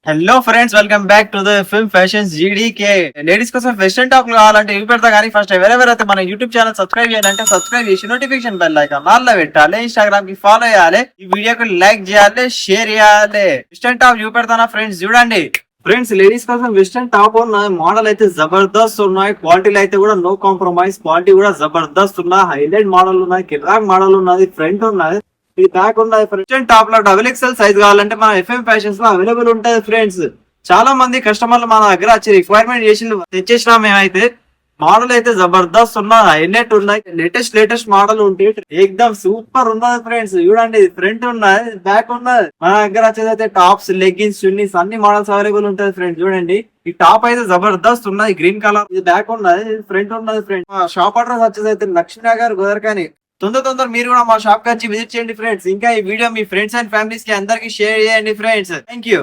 Hello friends, welcome back to the film fashions GDK. Ladies కోసం western top కావాలంటే ఇవి పెడతా. కానీ ఫస్ట్ ఎవరెవరైతే మన యూట్యూబ్ ఛానల్ సబ్స్క్రైబ్ చేయాలంటే సబ్స్క్రైబ్ చేసి నోటిఫికేషన్ బెల్ ఐకాన్ ఆల్లో పెట్టాలి. ఇన్స్టాగ్రామ్ కి ఫాలో చేయాలి. ఈ వీడియోకి లైక్ చేయాలి, షేర్ చేయాలి. వెస్టర్న్ టాప్ చూపెడతానా ఫ్రెండ్స్, చూడండి. ఫ్రెండ్స్, లేడీస్ కోసం వెస్టర్న్ టాప్ ఉన్నాయి. మోడల్ అయితే జబర్దస్త్ ఉన్నాయి. క్వాలిటీలు అయితే కూడా నో కాంప్రమైజ్. క్వాలిటీ కూడా జబర్దస్త్ ఉన్నాయి. హైలైట్ మోడల్ ఉన్నాయి, కిరాక్ మోడల్ ఉన్నది, ఫ్రంట్ ఉన్నది, ఇది బ్యాక్ ఉన్నది. ఫ్రెండ్స్, టాప్ లో డబుల్ ఎక్స్ఎల్ సైజ్ కావాలంటే మన ఎఫ్ఎం ఫ్యాషన్స్ లో అవైలబుల్ ఉంటది. ఫ్రెండ్స్, చాలా మంది కస్టమర్లు మన దగ్గర వచ్చి రిక్వైర్మెంట్ చేసి తెచ్చేసినా మేమైతే. మోడల్ అయితే జబర్దస్త్ ఉన్నాయి, హైలైట్ ఉన్నాయి, లేటెస్ట్ మోడల్ ఉంటే ఎక్దమ్ సూపర్ ఉన్నది. ఫ్రెండ్స్ చూడండి, ఫ్రంట్ ఉన్నది, బ్యాక్ ఉన్నది. మన దగ్గర వచ్చేది అయితే టాప్స్, లెగ్గిన్స్, చున్నీస్ అన్ని మోడల్స్ అవైలబుల్ ఉంటది. ఫ్రెండ్స్ చూడండి, ఈ టాప్ అయితే జబర్దస్త్ ఉన్నది, గ్రీన్ కలర్. ఇది బ్యాక్ ఉన్నది, ఫ్రంట్ ఉన్నది. ఫ్రెండ్స్, షాప్ అడ్రస్ వచ్చేది అయితే లక్ష్మీనగర్, గోదర్కాని. తొందర మీరు కూడా మా షాప్ కి వచ్చి విజిట్ చేయండి ఫ్రెండ్స్. ఇంకా ఈ video me friends and families కి అందరికి షేర్ చేయండి ఫ్రెండ్స్. Thank you.